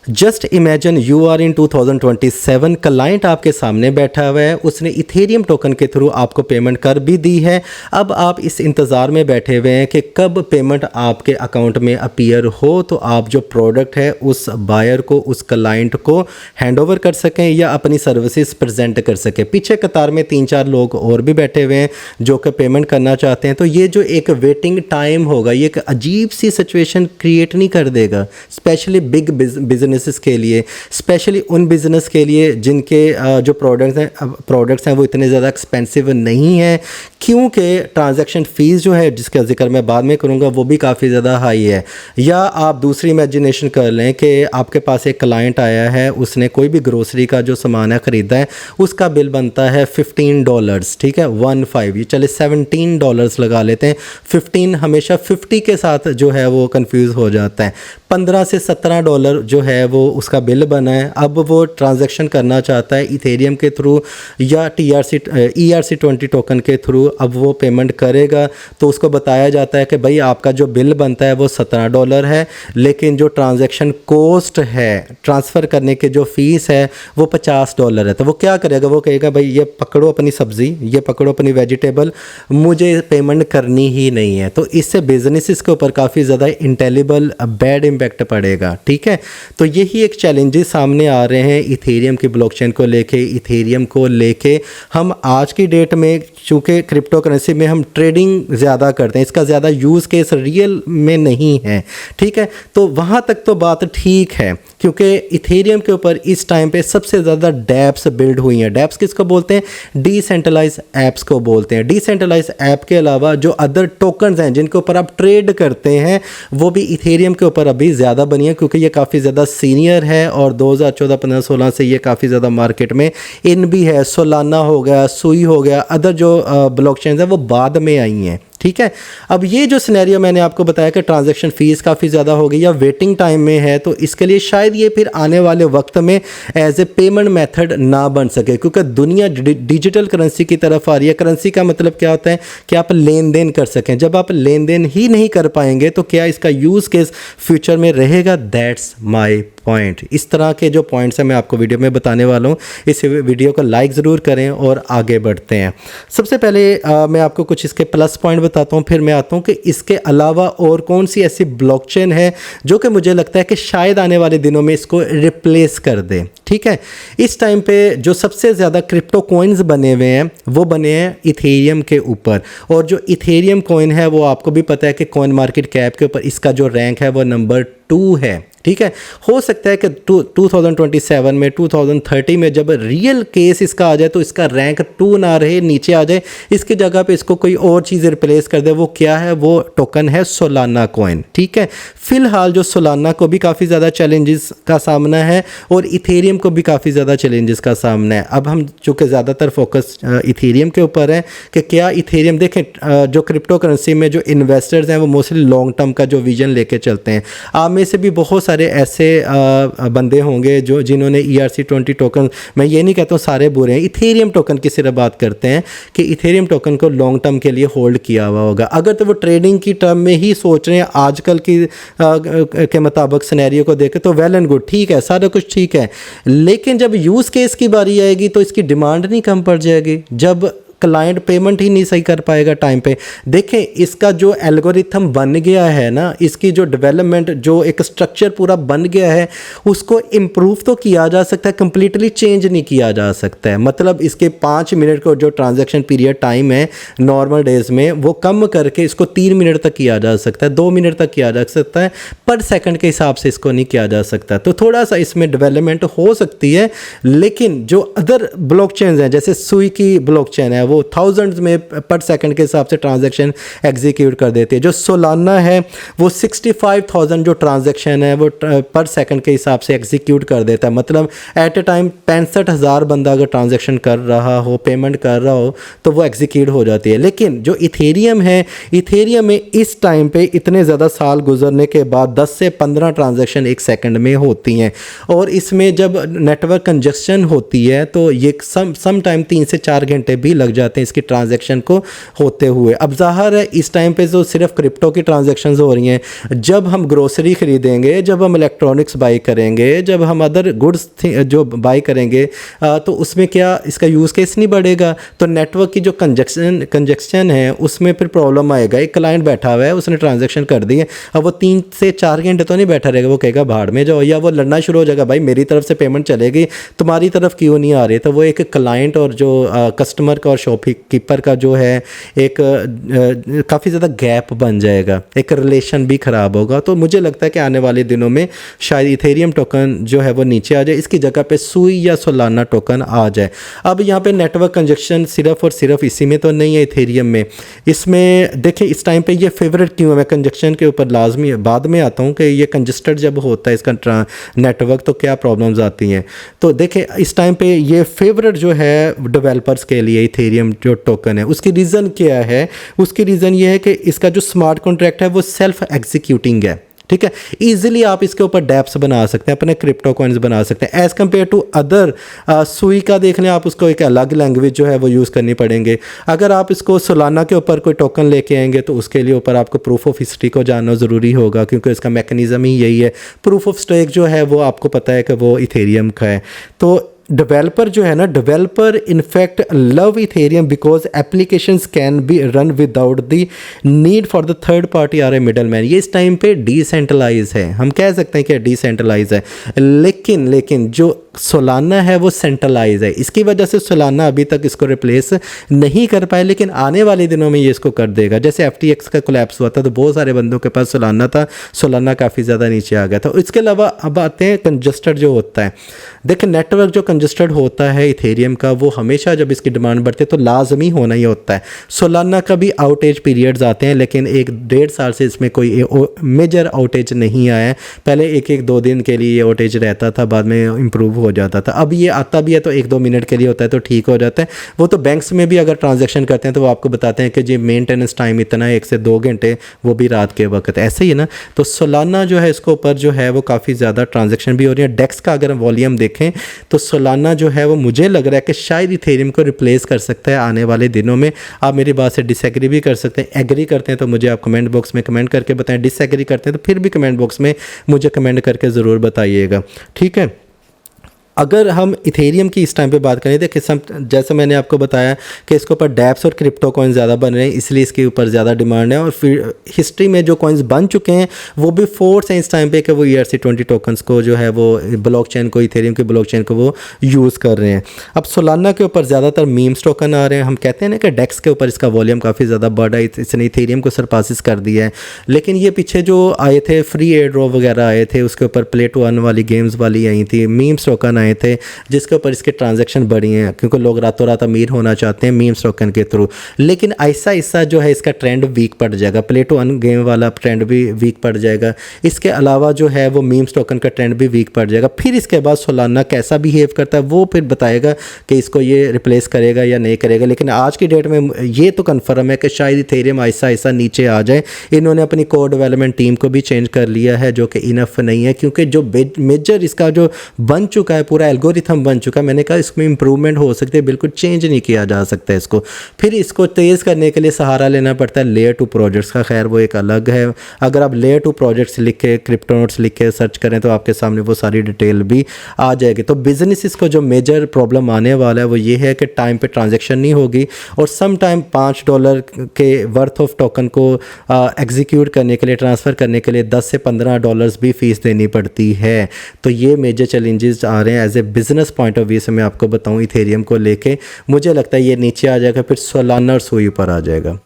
Just imagine you are in 2027, client आपके सामने बैठा हुआ है, उसने इथेरियम टोकन के थ्रू आपको पेमेंट कर भी दी है। अब आप इस इंतज़ार में बैठे हुए हैं कि कब पेमेंट आपके अकाउंट में अपीयर हो तो आप जो प्रोडक्ट है उस बायर को, उस क्लाइंट को हैंड ओवर कर सकें या अपनी सर्विसेज प्रेजेंट कर सकें। पीछे कतार में 3-4 लोग और भी बैठे हुए हैं जो कि पेमेंट करना चाहते हैं। तो ये जो एक वेटिंग टाइम होगा ये एक अजीब सी सिचुएशन क्रिएट नहीं कर देगा, स्पेशली बिग बिजनेस के लिए, स्पेशली उन बिज़नेस के लिए जिनके जो प्रोडक्ट्स हैं वो इतने ज़्यादा एक्सपेंसिव नहीं हैं, क्योंकि ट्रांजैक्शन फ़ीस जो है जिसका जिक्र मैं बाद में करूँगा वो भी काफ़ी ज़्यादा हाई है। या आप दूसरी इमेजिनेशन कर लें कि आपके पास एक क्लाइंट आया है, उसने कोई भी ग्रोसरी का जो सामान है ख़रीदा है, उसका बिल बनता है $15, ठीक है, 15, ये चले $17 लगा लेते हैं। 15 हमेशा 50 के साथ जो है वो कंफ्यूज हो जाता है। $15 से $17 जो है वो उसका बिल बना है। अब वो ट्रांजैक्शन करना चाहता है इथेरियम के थ्रू या ERC20 टोकन के थ्रू। अब वो पेमेंट करेगा तो उसको बताया जाता है कि भाई आपका जो बिल बनता है वो $17 है, लेकिन जो ट्रांजैक्शन कॉस्ट है, ट्रांसफ़र करने के जो फ़ीस है वो $50 है। तो वो क्या करेगा, वो कहेगा भाई ये पकड़ो अपनी सब्ज़ी, ये पकड़ो अपनी वेजिटेबल, मुझे पेमेंट करनी ही नहीं है। तो इससे बिजनेसिस के ऊपर काफ़ी ज़्यादा इंटेलिबल बैड इम्पैक्ट पड़ेगा, ठीक है। तो यही एक चैलेंजेस सामने आ रहे हैं इथेरियम की ब्लॉकचेन को लेके, इथेरियम को लेके। हम आज की डेट में चूँकि क्रिप्टो करेंसी में हम ट्रेडिंग ज़्यादा करते हैं, इसका ज़्यादा यूज़ केस रियल में नहीं है, ठीक है। तो वहाँ तक तो बात ठीक है, क्योंकि इथेरियम के ऊपर इस टाइम पे सबसे ज़्यादा डैप्स बिल्ड हुई हैं। डैप्स किसको बोलते हैं? डिसेंट्रलाइज ऐप्स को बोलते हैं। डिसेंट्रलाइज ऐप के अलावा जो अदर टोकन्स हैं जिनके ऊपर आप ट्रेड करते हैं वो भी इथेरियम के ऊपर अभी ज़्यादा बनी है, क्योंकि ये काफ़ी ज़्यादा सीनियर है और 2014, 15, 16 से ये काफ़ी ज़्यादा मार्केट में इन भी है। सोलाना हो गया, सुई हो गया, अदर जो ब्लॉकचेन्स हैं वो बाद में आई हैं, ठीक है। अब ये जो सिनेरियो मैंने आपको बताया कि ट्रांजैक्शन फ़ीस काफ़ी ज़्यादा हो गई या वेटिंग टाइम में है, तो इसके लिए शायद ये फिर आने वाले वक्त में एज ए पेमेंट मेथड ना बन सके, क्योंकि दुनिया डिजिटल करेंसी की तरफ आ रही है। करेंसी का मतलब क्या होता है कि आप लेन देन कर सकें। जब आप लेन देन ही नहीं कर पाएंगे तो क्या इसका यूज़ केस फ्यूचर में रहेगा? That's my point. इस तरह के जो पॉइंट्स हैं मैं आपको वीडियो में बताने वाला हूँ। इस वीडियो को लाइक ज़रूर करें और आगे बढ़ते हैं। सबसे पहले मैं आपको कुछ इसके प्लस पॉइंट बताता हूँ, फिर मैं आता हूँ कि इसके अलावा और कौन सी ऐसी ब्लॉकचेन है जो कि मुझे लगता है कि शायद आने वाले दिनों में इसको रिप्लेस कर दे, ठीक है। इस टाइम पे जो सबसे ज़्यादा क्रिप्टो कॉइन्स बने हुए हैं वो बने हैं इथेरियम के ऊपर, और जो इथेरियम कॉइन है वो आपको भी पता है कि कॉइन मार्केट कैप के ऊपर इसका जो रैंक है वो नंबर 2 है, ठीक है। हो सकता है कि 2027 में, 2030 में जब रियल केस इसका आ जाए तो इसका रैंक 2 ना रहे, नीचे आ जाए, इसकी जगह पे इसको कोई और चीज़ रिप्लेस कर दे। वो क्या है? वो टोकन है सोलाना कॉइन, ठीक है। फिलहाल जो सोलाना को भी काफ़ी ज़्यादा चैलेंजेस का सामना है और इथेरियम को भी काफ़ी ज़्यादा चैलेंजेस का सामना है। अब हम चूँकि ज़्यादातर फोकस इथेरियम के ऊपर है कि क्या इथेरियम, देखें जो क्रिप्टो करेंसी में जो इन्वेस्टर्स हैं वो मोस्टली लॉन्ग टर्म का जो विजन लेके चलते हैं। आप में से भी बहुत सारे ऐसे बंदे होंगे जो जिन्होंने ERC20 टोकन, मैं ये नहीं कहता हूँ सारे बुरे हैं, इथेरियम टोकन की सिर्फ बात करते हैं कि इथेरियम टोकन को लॉन्ग टर्म के लिए होल्ड किया हुआ होगा। अगर तो वो ट्रेडिंग की टर्म में ही सोच रहे हैं आजकल की के मुताबिक सिनेरियो को देखें तो वेल एंड गुड, ठीक है, सारा कुछ ठीक है। लेकिन जब यूज़ केस की बारी आएगी तो इसकी डिमांड नहीं कम पड़ जाएगी, जब क्लाइंट पेमेंट ही नहीं सही कर पाएगा टाइम पे। देखें इसका जो एल्गोरिथम बन गया है ना, इसकी जो डेवलपमेंट, जो एक स्ट्रक्चर पूरा बन गया है, उसको इम्प्रूव तो किया जा सकता है, कम्प्लीटली चेंज नहीं किया जा सकता है। मतलब इसके 5 मिनट को जो ट्रांजैक्शन पीरियड टाइम है नॉर्मल डेज़ में वो कम करके इसको 3 मिनट तक किया जा सकता है, 2 मिनट तक किया जा सकता है, पर सेकंड के हिसाब से इसको नहीं किया जा सकता। तो थोड़ा सा इसमें डेवलपमेंट हो सकती है। लेकिन जो अदर ब्लॉकचेन्स हैं जैसे सुई की ब्लॉकचेन है वो थाउजेंड्स में पर सेकंड के हिसाब से ट्रांजैक्शन एग्जीक्यूट कर देती है। जो सोलाना है वो 65,000 जो ट्रांजैक्शन है वो पर सेकंड के हिसाब से एग्जीक्यूट कर देता है। मतलब एट ए टाइम 65,000 बंदा अगर ट्रांजैक्शन कर रहा हो, पेमेंट कर रहा हो, तो वो एग्जीक्यूट हो जाती है। लेकिन जो इथेरियम है, इथेरियम में इस टाइम पे इतने ज़्यादा साल गुजरने के बाद 10 से 15 ट्रांजैक्शन एक सेकंड में होती हैं, और इसमें जब नेटवर्क कंजस्शन होती है तो ये सम टाइम 3 से 4 घंटे भी लग जाते हैं इसकी ट्रांजैक्शन को होते हुए। अब ज़ाहिर है इस टाइम पे जो सिर्फ क्रिप्टो की ट्रांजैक्शंस हो रही हैं, जब हम ग्रोसरी ख़रीदेंगे, जब हम इलेक्ट्रॉनिक्स बाई करेंगे, जब हम अदर गुड्स जो बाई करेंगे तो उसमें क्या इसका यूज़ केस नहीं बढ़ेगा। तो नेटवर्क की जो कंजक्शन है उसमें फिर प्रॉब्लम आएगा। एक क्लाइंट बैठा हुआ है, उसने ट्रांजैक्शन कर दी है, अब वो 3 से 4 घंटे तो नहीं बैठा रहेगा, वो कहेगा भाड़ में जाओ, या वो लड़ना शुरू हो जाएगा, भाई मेरी तरफ से पेमेंट चलेगी, तुम्हारी तरफ क्यों नहीं आ रही। तो वो एक क्लाइंट और जो कस्टमर का और शॉपकीपर का जो है एक काफ़ी ज़्यादा गैप बन जाएगा, एक रिलेशन भी ख़राब होगा। तो मुझे लगता है कि आने वाले दिनों में शायद इथेरियम टोकन जो है वो नीचे आ जाए, इसकी जगह पे सुई या सोलाना टोकन आ जाए। अब यहाँ पे नेटवर्क कंजक्शन सिर्फ और सिर्फ इसी में तो नहीं है, इथेरियम में। इसमें देखिए इस टाइम पे ये फेवरेट क्यों है, मैं कंजक्शन के ऊपर लाजमी बाद में आता हूँ कि ये कंजस्टेड जब होता है इसका नेटवर्क तो क्या प्रॉब्लम्स आती हैं। तो देखिए इस टाइम पे ये फेवरेट जो है डेवलपर्स के लिए इथेरियम जो टोकन है, उसकी रीज़न क्या है, उसकी रीज़न ये है कि इसका जो स्मार्ट कॉन्ट्रैक्ट है वो सेल्फ एग्जीक्यूटिंग है, ठीक है। ईजिली आप इसके ऊपर डैप्स बना सकते हैं, अपने क्रिप्टो कॉइन्स बना सकते हैं एज़ कम्पेयर टू अदर। सुई का देख लें आप, उसको एक अलग लैंग्वेज जो है वो यूज़ करनी पड़ेंगे। अगर आप इसको सोलाना के ऊपर कोई टोकन लेके आएंगे तो उसके लिए ऊपर आपको प्रूफ ऑफ हिस्ट्री को जानना ज़रूरी होगा, क्योंकि इसका मैकेनिज़्म ही यही है। प्रूफ ऑफ स्टेक जो है वो आपको पता है कि वो इथेरियम का है। तो डेवलपर जो है ना, developer in fact love Ethereum because applications can be run without the need for the third party or a middle man. ये इस टाइम पे डिसेंट्रलाइज है, हम कह सकते हैं कि डिसेंट्रलाइज है, लेकिन जो सोलाना है वो सेंट्रलाइज है। इसकी वजह से सोलाना अभी तक इसको रिप्लेस नहीं कर पाए, लेकिन आने वाले दिनों में ये इसको कर देगा। जैसे FTX का कोलैप्स हुआ था तो बहुत सारे बंदों के पास सोलाना था, सोलाना काफ़ी ज़्यादा नीचे आ गया था। इसके अलावा अब आते हैं कंजस्टेड जो होता है। देखिए नेटवर्क जो कंजस्टेड होता है इथेरियम का, वो हमेशा जब इसकी डिमांड बढ़ती है तो लाजमी होना ही होता है। सोलाना का भी आउटेज पीरियड्स आते हैं, लेकिन 1-1.5 साल से इसमें कोई मेजर आउटेज नहीं आया है। पहले 1-2 दिन के लिए ये आउटेज रहता था, बाद में इम्प्रूव हो जाता था। अब ये आता भी है तो 1-2 मिनट के लिए होता है तो ठीक हो जाता है। वो तो बैंक्स में भी अगर ट्रांजैक्शन करते हैं तो वो आपको बताते हैं कि जी मेंटेनेंस टाइम इतना है, 1 से 2 घंटे, वो भी रात के वक्त, ऐसे ही है ना। तो सोलाना जो है इसके ऊपर जो है वो काफ़ी ज़्यादा ट्रांजैक्शन भी हो रही है। डेक्स का अगर वॉल्यूम देखें तो सोलाना जो है वो मुझे लग रहा है कि शायद इथेरियम को रिप्लेस कर सकता है आने वाले दिनों में। आप मेरी बात से डिसएग्री भी कर सकते हैं, एग्री करते हैं तो मुझे आप कमेंट बॉक्स में कमेंट करके बताएं, डिसएग्री करते हैं तो फिर भी कमेंट बॉक्स में मुझे कमेंट करके ज़रूर बताइएगा, ठीक है। अगर हम इथेरियम की इस टाइम पे बात करें, देखिए जैसे मैंने आपको बताया कि इसके ऊपर डैप्स और क्रिप्टो कॉइन ज़्यादा बन रहे हैं, इसलिए इसके ऊपर ज़्यादा डिमांड है। और फिर हिस्ट्री में जो कॉइन्स बन चुके हैं वो भी फोर्स हैं इस टाइम पे कि वो ERC-20 टोकन्स को जो है वो ब्लॉकचेन को, इथेरियम के ब्लॉकचेन को वो यूज़ कर रहे हैं। अब सोलाना के ऊपर ज़्यादातर मीम्स टोकन आ रहे हैं। हम कहते हैं ना कि डेक्स के ऊपर इसका वॉल्यूम काफ़ी ज़्यादा बढ़ा है, इसने इथेरियम को सरपासिस कर दिया है। लेकिन ये पीछे जो आए थे फ्री एयर ड्रॉप वगैरह आए थे, उसके ऊपर प्ले टू अर्न वाली गेम्स वाली आई थी, मीम्स टोकन आए थे जिसके ऊपर इसके ट्रांजैक्शन बढ़ी हैं, क्योंकि लोग रातों रात अमीर होना चाहते हैं मीम्स टोकन के थ्रू। लेकिन ऐसा ऐसा जो है इसका ट्रेंड वीक पड़ जाएगा, प्ले टू अर्न गेम वाला ट्रेंड भी वीक पड़ जाएगा। इसके अलावा जो है वो मीम्स टोकन का ट्रेंड भी वीक पड़ जाएगा। फिर इसके बाद सोलाना कैसा बिहेव करता है वो फिर बताएगा कि इसको ये रिप्लेस करेगा या नहीं करेगा। लेकिन आज की डेट में ये तो कन्फर्म है कि शायद इथेरियम ऐसा ऐसा नीचे आ जाए। इन्होंने अपनी कोर डेवलपमेंट टीम को भी चेंज कर लिया है, जो कि इनफ नहीं है, क्योंकि जो मेजर इसका जो बन चुका है पूरा एल्गोरिथम बन चुका है, मैंने कहा इसमें इंप्रूवमेंट हो सकती है, बिल्कुल चेंज नहीं किया जा सकता इसको। फिर इसको तेज़ करने के लिए सहारा लेना पड़ता है लेयर 2 प्रोजेक्ट्स का। खैर वो एक अलग है। अगर आप लेयर 2 प्रोजेक्ट्स लिख के, क्रिप्टो नोट्स लिख के सर्च करें तो आपके सामने वो सारी डिटेल भी आ जाएगी। तो बिजनेस को जो मेजर प्रॉब्लम आने वाला है वो ये है कि टाइम पे ट्रांजैक्शन नहीं होगी, और सम टाइम $5 के वर्थ ऑफ टोकन को एग्जीक्यूट करने के लिए, ट्रांसफ़र करने के लिए $10 से $15 भी फ़ीस देनी पड़ती है। तो ये मेजर चैलेंजेस आ रहे हैं as a business point of view से। मैं आपको बताऊं इथेरियम को लेके मुझे लगता है ये नीचे आ जाएगा, फिर सोलाना और सुई पर आ जाएगा।